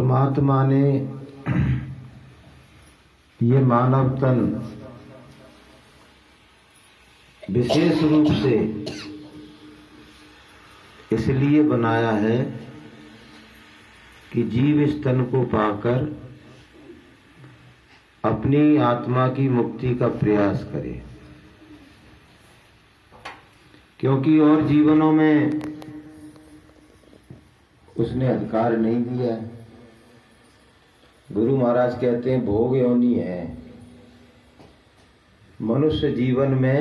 परमात्मा ने ये मानव तन विशेष रूप से इसलिए बनाया है कि जीव इस तन को पाकर अपनी आत्मा की मुक्ति का प्रयास करे, क्योंकि और जीवनों में उसने अधिकार नहीं दिया है। गुरु महाराज कहते हैं भोग योनि है। मनुष्य जीवन में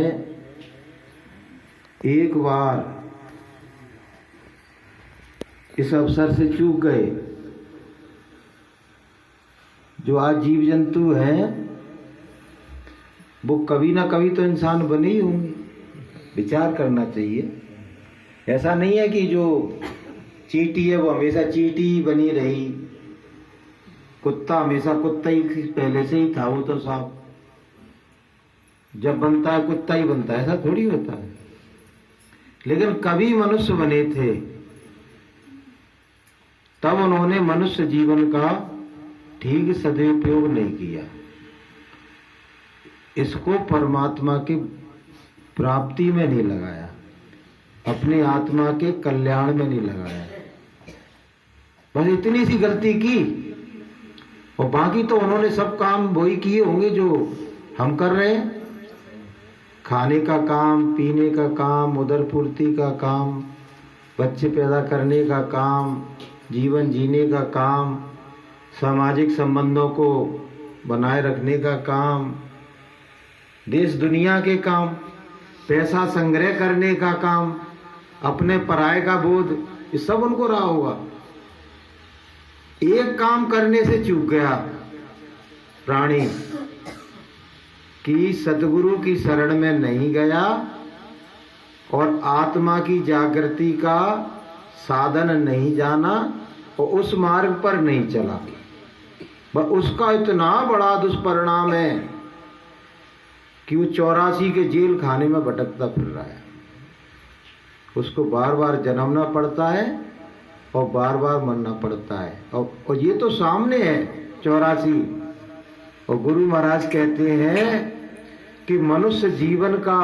एक बार इस अवसर से चूक गए। जो आज जीव जंतु हैं वो कभी ना कभी तो इंसान बने ही होंगे। विचार करना चाहिए। ऐसा नहीं है कि जो चींटी है वो हमेशा चींटी ही बनी रही, कुत्ता हमेशा कुत्ता ही पहले से ही था। वो तो साहब जब बनता है कुत्ता ही बनता है, ऐसा थोड़ी होता है। लेकिन कभी मनुष्य बने थे, तब उन्होंने मनुष्य जीवन का ठीक सदुपयोग नहीं किया। इसको परमात्मा की प्राप्ति में नहीं लगाया, अपने आत्मा के कल्याण में नहीं लगाया। बस इतनी सी गलती की, और बाकी तो उन्होंने सब काम वही किए होंगे जो हम कर रहे हैं। खाने का काम, पीने का काम, उदर पूर्ति का काम, बच्चे पैदा करने का काम, जीवन जीने का काम, सामाजिक संबंधों को बनाए रखने का काम, देश दुनिया के काम, पैसा संग्रह करने का काम, अपने पराये का बोध, ये सब उनको रहा होगा। एक काम करने से चूक गया प्राणी कि सद्गुरु की शरण में नहीं गया और आत्मा की जागृति का साधन नहीं जाना और उस मार्ग पर नहीं चला। वह उसका इतना बड़ा दुष्परिणाम है कि वो 84 के जेल खाने में भटकता फिर रहा है। उसको बार बार जन्मना पड़ता है और बार बार मरना पड़ता है। और ये तो सामने है 84। और गुरु महाराज कहते हैं कि मनुष्य जीवन का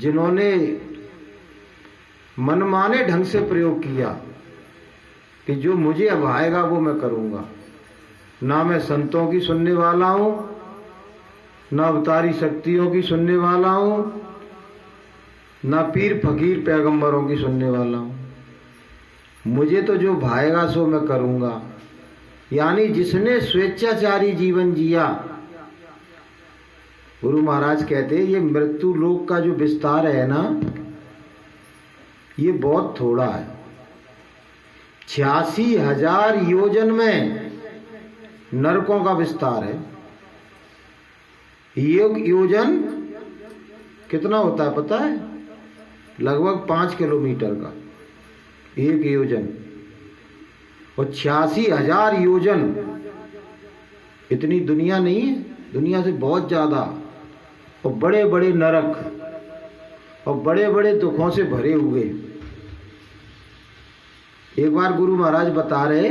जिन्होंने मनमाने ढंग से प्रयोग किया कि जो मुझे अब आएगा वो मैं करूंगा, ना मैं संतों की सुनने वाला हूं, ना अवतारी शक्तियों की सुनने वाला हूं, ना पीर फकीर पैगंबरों की सुनने वाला हूं, मुझे तो जो भाएगा सो मैं करूंगा। यानी जिसने स्वेच्छाचारी जीवन जिया, गुरु महाराज कहते हैं ये मृत्यु लोक का जो विस्तार है ना, ये बहुत थोड़ा है। 86,000 योजन में नरकों का विस्तार है। योजन कितना होता है पता है? लगभग 5 किलोमीटर का एक योजन, और 86,000 योजन इतनी दुनिया नहीं है, दुनिया से बहुत ज्यादा। और बड़े बड़े नरक और बड़े बड़े दुखों से भरे हुए। एक बार गुरु महाराज बता रहे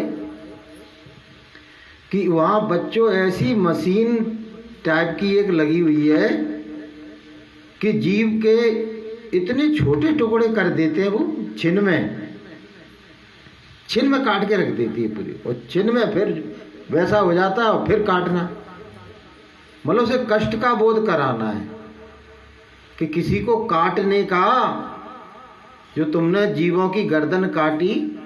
कि वहां बच्चों ऐसी मशीन टाइप की एक लगी हुई है कि जीव के इतने छोटे टुकड़े कर देते हैं, वो छिन में काट के रख देती है पूरी, और छिन में फिर वैसा हो जाता है और फिर काटना। मतलब उसे कष्ट का बोध कराना है कि किसी को काटने का, जो तुमने जीवों की गर्दन काटी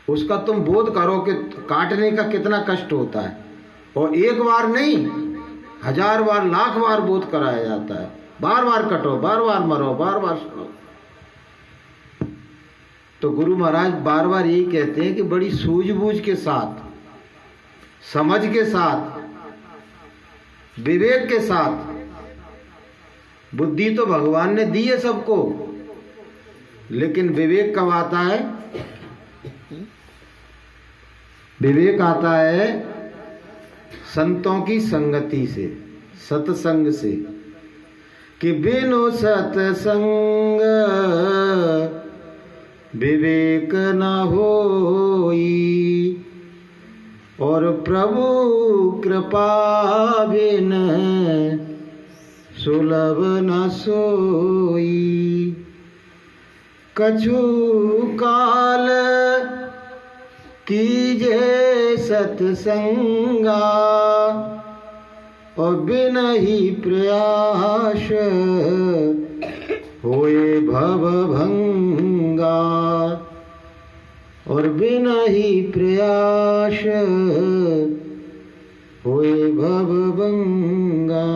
उसका तुम बोध करो कि काटने का कितना कष्ट होता है। और एक बार नहीं, 1000 बार, लाख बार बोध कराया जाता है। बार बार कटो, बार बार मरो, बार बार सुनो। तो गुरु महाराज बार बार यही कहते हैं कि बड़ी सूझबूझ के साथ, समझ के साथ, विवेक के साथ, बुद्धि तो भगवान ने दी है सबको, लेकिन विवेक कब आता है? विवेक आता है संतों की संगति से, सत्संग से, कि बिनु सत्संग विवेक न हो होई, और प्रभु कृपा बिन सुलभ न सोई। कछु काल कीजे सत्संगा, और बिन ही प्रयास होए भव भंगा, और बिन ही प्रयास होए भव भंगा।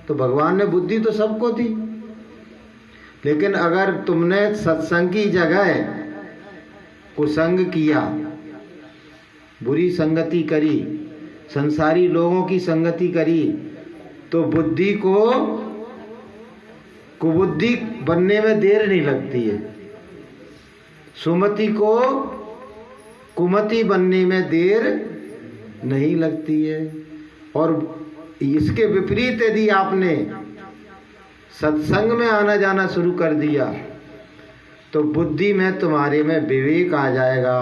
तो भगवान ने बुद्धि तो सबको दी, लेकिन अगर तुमने सत्संग की जगह कुसंग किया, बुरी संगति करी, संसारी लोगों की संगति करी, तो बुद्धि को कुबुद्धि बनने में देर नहीं लगती है, सुमति को कुमति बनने में देर नहीं लगती है। और इसके विपरीत यदि आपने सत्संग में आना जाना शुरू कर दिया तो बुद्धि में तुम्हारे में विवेक आ जाएगा,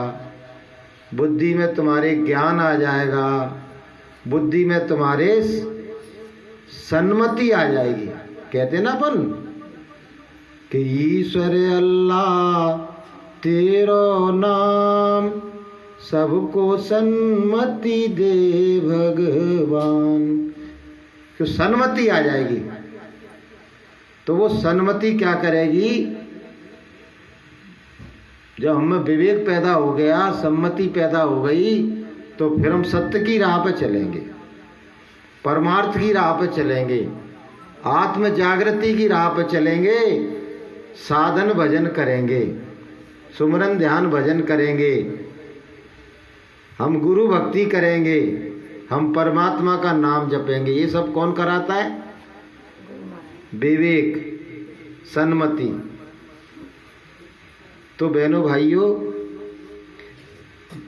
बुद्धि में तुम्हारे ज्ञान आ जाएगा, बुद्धि में तुम्हारे सन्मति आ जाएगी। कहते ना अपन कि ईश्वर अल्लाह तेरो नाम, सबको सन्मति दे भगवान। तो सन्मति आ जाएगी, तो वो सन्मति क्या करेगी? जब हमें विवेक पैदा हो गया, सम्मति पैदा हो गई, तो फिर हम सत्य की राह पे चलेंगे, परमार्थ की राह पे चलेंगे, आत्म जागृति की राह पे चलेंगे, साधन भजन करेंगे, सुमरन ध्यान भजन करेंगे, हम गुरु भक्ति करेंगे, हम परमात्मा का नाम जपेंगे। ये सब कौन कराता है? विवेक, सन्मति। तो बहनों भाइयों,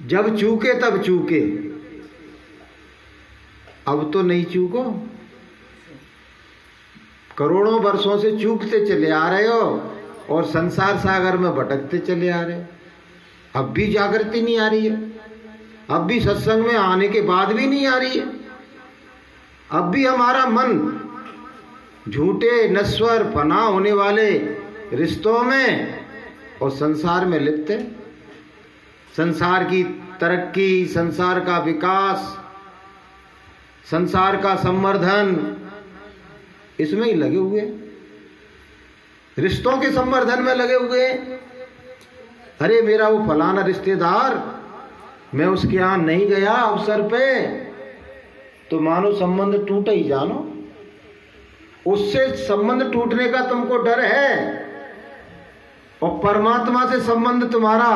जब चूके तब चूके, अब तो नहीं चूको। करोड़ों वर्षों से चूकते चले आ रहे हो और संसार सागर में भटकते चले आ रहे हो। अब भी जागृति नहीं आ रही है, अब भी सत्संग में आने के बाद भी नहीं आ रही है, अब भी हमारा मन झूठे नश्वर फना होने वाले रिश्तों में और संसार में लिप्त है। संसार की तरक्की, संसार का विकास, संसार का संवर्धन, इसमें ही लगे हुए, रिश्तों के संवर्धन में लगे हुए। अरे मेरा वो फलाना रिश्तेदार, मैं उसके यहाँ नहीं गया अवसर पे, तो मानो संबंध टूटे ही जानो। उससे संबंध टूटने का तुमको डर है, और परमात्मा से संबंध तुम्हारा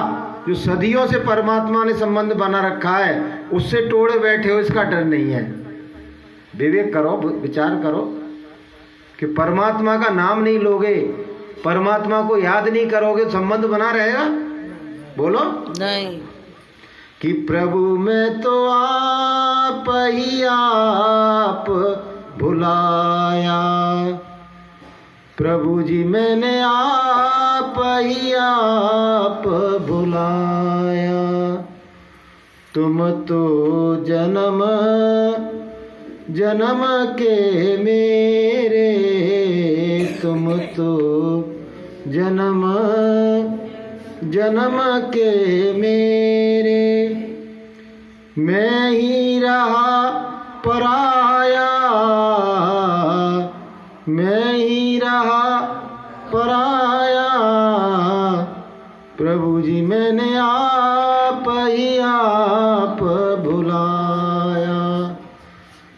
जो सदियों से परमात्मा ने संबंध बना रखा है, उससे तोड़े बैठे हो, इसका डर नहीं है। विवेक करो, विचार करो कि परमात्मा का नाम नहीं लोगे, परमात्मा को याद नहीं करोगे, संबंध बना रहेगा? बोलो नहीं। कि प्रभु में तो आप ही आप भुलाया, प्रभु जी मैंने आप ही आप भुलाया। तुम तो जन्म जन्म के मेरे, तुम तो जन्म जन्म के मेरे, मैं ही रहा पराया, मैं ही रहा पराया। प्रभु जी मैंने आप ही आप भुलाया,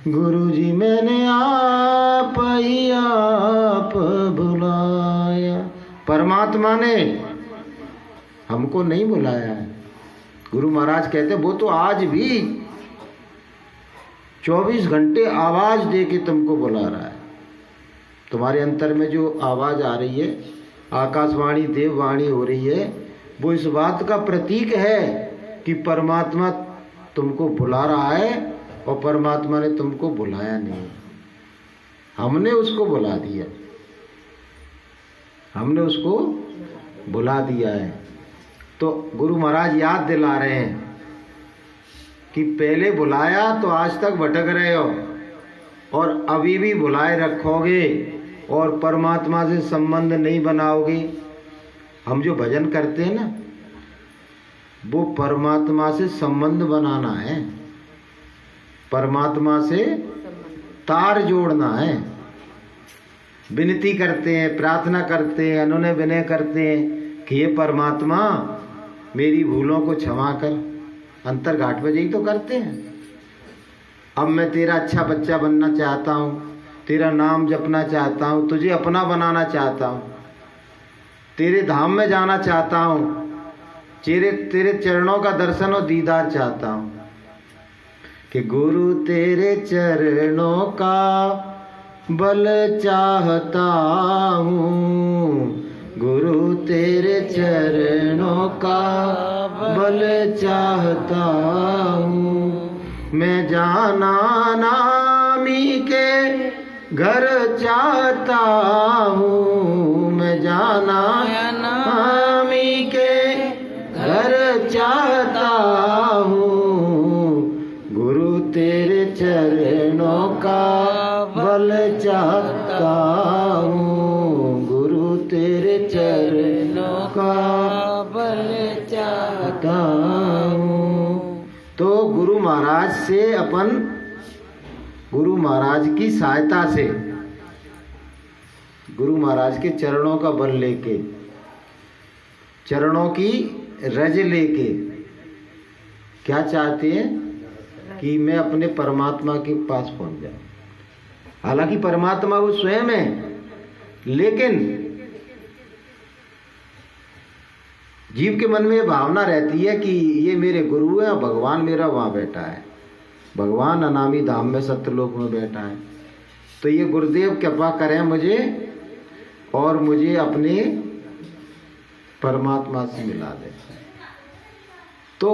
गुरु जी मैंने आप ही आप भुलाया। परमात्मा ने हमको नहीं बुलाया है। गुरु महाराज कहते वो तो आज भी 24 घंटे आवाज दे के तुमको बुला रहा है। तुम्हारे अंतर में जो आवाज आ रही है, आकाशवाणी देववाणी हो रही है, वो इस बात का प्रतीक है कि परमात्मा तुमको बुला रहा है, और परमात्मा ने तुमको बुलाया नहीं, हमने उसको बुला दिया, हमने उसको बुला दिया है। तो गुरु महाराज याद दिला रहे हैं कि पहले बुलाया तो आज तक भटक रहे हो और अभी भी बुलाए रखोगे और परमात्मा से संबंध नहीं बनाओगे। हम जो भजन करते हैं ना, वो परमात्मा से संबंध बनाना है, परमात्मा से तार जोड़ना है। विनती करते हैं, प्रार्थना करते हैं, अनुनय विनय करते हैं कि हे परमात्मा मेरी भूलों को क्षमा कर। अंतरघाट में यही तो करते हैं। अब मैं तेरा अच्छा बच्चा बनना चाहता हूँ, तेरा नाम जपना चाहता हूँ, तुझे अपना बनाना चाहता हूँ, तेरे धाम में जाना चाहता हूँ, तेरे चरणों का दर्शन और दीदार चाहता हूँ। कि गुरु तेरे चरणों का बल चाहता हूँ, गुरु तेरे चरणों का बल चाहता हूँ। मैं जाना नामी के घर चाहता हूँ, मैं जाना नामी के घर चाहता हूँ। गुरु तेरे चरणों का बल चाहता हूँ, गुरु तेरे चरणों का बल चाहता हूँ। तो गुरु महाराज से गुरु महाराज की सहायता से, गुरु महाराज के चरणों का बल लेके, चरणों की रज लेके क्या चाहते हैं कि मैं अपने परमात्मा के पास पहुंच जाऊं। हालांकि परमात्मा वो स्वयं है, लेकिन जीव के मन में ये भावना रहती है कि ये मेरे गुरु है और भगवान मेरा वहां बैठा है, भगवान अनामी धाम में सत्यलोक में बैठा है। तो ये गुरुदेव कृपा करें मुझे और मुझे अपने परमात्मा से मिला दे। तो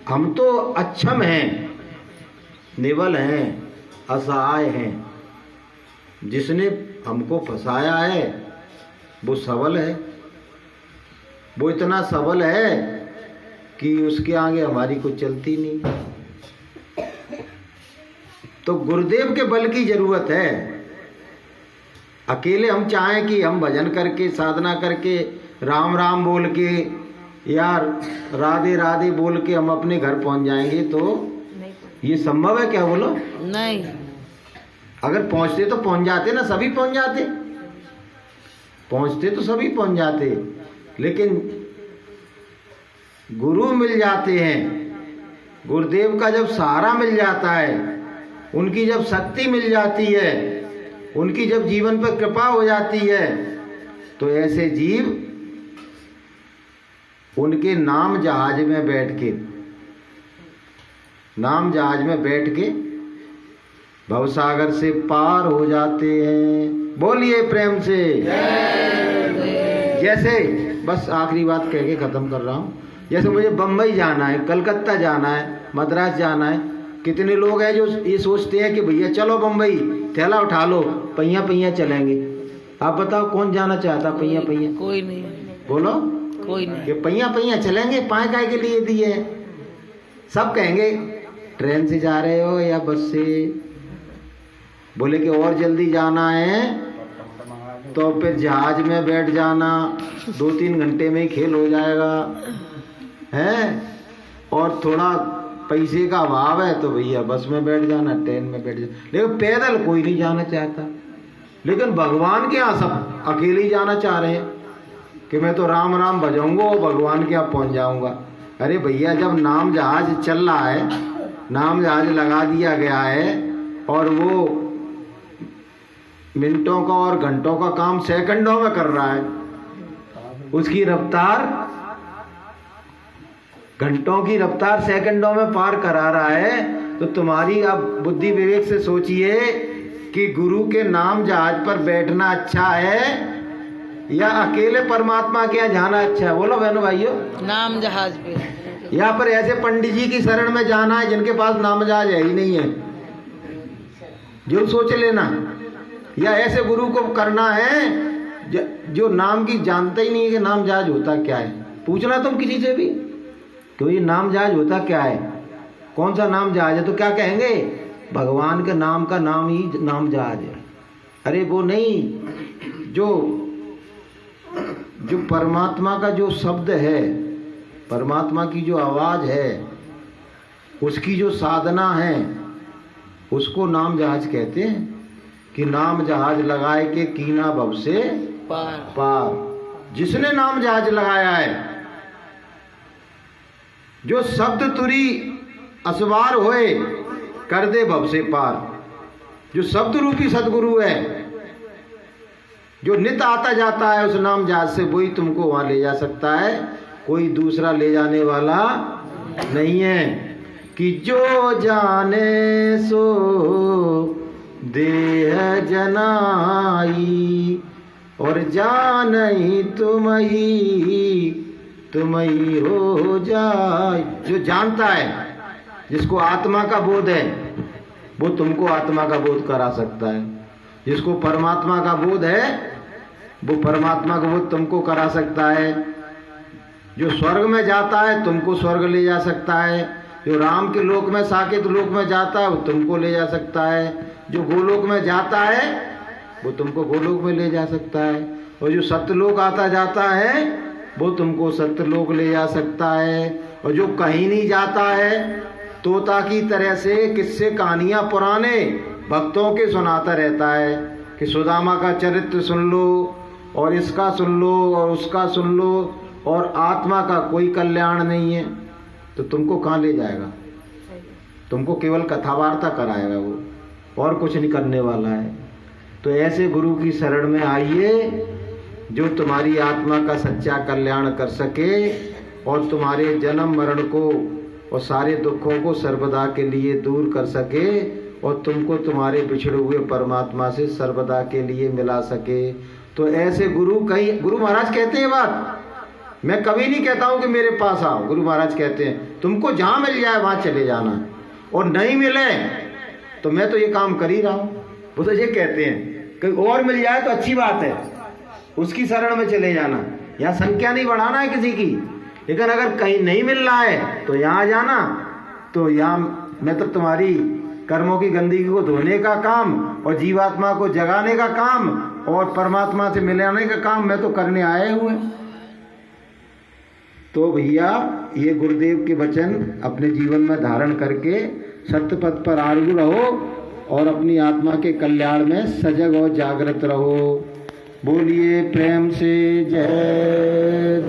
हम तो अक्षम हैं, निवल हैं, असहाय हैं। जिसने हमको फंसाया है वो सबल है, वो इतना सबल है कि उसके आगे हमारी कुछ चलती नहीं। तो गुरुदेव के बल की जरूरत है। अकेले हम चाहें कि हम भजन करके, साधना करके, राम राम बोल के या राधे राधे बोल के हम अपने घर पहुंच जाएंगे, तो ये संभव है क्या? बोलो नहीं। अगर पहुंचते तो पहुंच जाते ना, सभी पहुंच जाते, पहुंचते तो सभी पहुंच जाते। लेकिन गुरु मिल जाते हैं, गुरुदेव का जब सहारा मिल जाता है, उनकी जब शक्ति मिल जाती है, उनकी जब जीवन पर कृपा हो जाती है, तो ऐसे जीव उनके नाम जहाज में बैठ के, नाम जहाज में बैठ के भवसागर से पार हो जाते हैं। बोलिए प्रेम से। जैसे बस आखिरी बात कह के खत्म कर रहा हूँ। जैसे मुझे बम्बई जाना है, कलकत्ता जाना है, मद्रास जाना है। कितने लोग हैं जो ये सोचते हैं कि भैया चलो बम्बई, थैला उठा लो, पहिया पहिया चलेंगे। आप बताओ कौन जाना चाहता पहिया पहिया? कोई नहीं। बोलो कोई नहीं। कि पहिया पहिया चलेंगे, पाए काय के लिए दिए? सब कहेंगे ट्रेन से जा रहे हो या बस से। बोले कि और जल्दी जाना है तो फिर जहाज में बैठ जाना, 2-3 घंटे में ही खेल हो जाएगा है। और थोड़ा पैसे का अभाव है तो भैया बस में बैठ जाना, ट्रेन में बैठ जाना। लेकिन पैदल कोई नहीं जाना चाहता। लेकिन भगवान के यहाँ सब अकेले ही जाना चाह रहे हैं कि मैं तो राम राम बजाऊंगा और भगवान के यहाँ पहुँच जाऊंगा। अरे भैया, जब नाम जहाज चल रहा है, नाम जहाज लगा दिया गया है और वो मिनटों का और घंटों का काम सेकंडों में कर रहा है, उसकी रफ्तार घंटों की रफ्तार सेकंडों में पार करा रहा है। तो तुम्हारी अब बुद्धि विवेक से सोचिए कि गुरु के नाम जहाज पर बैठना अच्छा है या अकेले परमात्मा के यहाँ जाना अच्छा है? बोलो बहनों भाइयों। नाम जहाज पे। यहाँ पर ऐसे पंडित जी की शरण में जाना है जिनके पास नाम जहाज है ही नहीं है, जो सोच लेना। या ऐसे गुरु को करना है जो नाम की जानता ही नहीं है कि नाम जहाज होता क्या है। पूछना तुम किसी से भी तो ये नाम जहाज होता क्या है, कौन सा नाम जहाज है? तो क्या कहेंगे? भगवान के नाम का नाम ही नाम जहाज है। अरे वो नहीं, जो परमात्मा का जो शब्द है, परमात्मा की जो आवाज है, उसकी जो साधना है, उसको नाम जहाज कहते हैं। कि नाम जहाज लगाए के कीना भव से पार। जिसने नाम जहाज लगाया है, जो शब्द तुरी असवार होए कर दे भव से पार। जो शब्द रूपी सदगुरु है, जो नित आता जाता है उस नाम जहाज से, वही तुमको वहां ले जा सकता है। कोई दूसरा ले जाने वाला नहीं है। कि जो जाने सो देह जनाई, और जानई तुम ही हो जाए। जो जानता है, जिसको आत्मा का बोध है, वो तुमको आत्मा का बोध करा सकता है। जिसको परमात्मा का बोध है, वो परमात्मा का बोध तुमको करा सकता है। जो स्वर्ग में जाता है, तुमको स्वर्ग ले जा सकता है। जो राम के लोक में, साकेत लोक में जाता है, वो तुमको ले जा सकता है। जो गोलोक में जाता है, वो तुमको गोलोक में ले जा सकता है। और जो सत्यलोक आता जाता है, वो तुमको सत्यलोक ले जा सकता है। और जो कहीं नहीं जाता है, तोता की तरह से किस्से कहानियां पुराने भक्तों के सुनाता रहता है कि सुदामा का चरित्र सुन लो, और इसका सुन लो, और उसका सुन लो, और आत्मा का कोई कल्याण नहीं है, तो तुमको कहाँ ले जाएगा? तुमको केवल कथावार्ता कराएगा वो, और कुछ नहीं करने वाला है। तो ऐसे गुरु की शरण में आइए, जो तुम्हारी आत्मा का सच्चा कल्याण कर सके, और तुम्हारे जन्म मरण को और सारे दुखों को सर्वदा के लिए दूर कर सके, और तुमको तुम्हारे बिछड़े हुए परमात्मा से सर्वदा के लिए मिला सके। तो ऐसे गुरु महाराज कहते हैं बात, मैं कभी नहीं कहता हूं कि मेरे पास आओ। गुरु महाराज कहते हैं तुमको जहां मिल जाए वहां चले जाना, और नहीं मिले तो मैं तो ये काम कर ही रहा हूं। वो तो ये कहते हैं कहीं और मिल जाए तो अच्छी बात है, उसकी शरण में चले जाना। यहाँ संख्या नहीं बढ़ाना है किसी की, लेकिन अगर कहीं नहीं मिल रहा है तो यहाँ जाना। तो यहाँ मैं तो तुम्हारी कर्मों की गंदगी को धोने का काम, और जीवात्मा को जगाने का काम, और परमात्मा से मिलाने का काम मैं तो करने आए हुए। तो भैया ये गुरुदेव के वचन अपने जीवन में धारण करके सत्य पथ पर आरूढ़ रहो, और अपनी आत्मा के कल्याण में सजग और जागृत रहो। बोलिए प्रेम से जय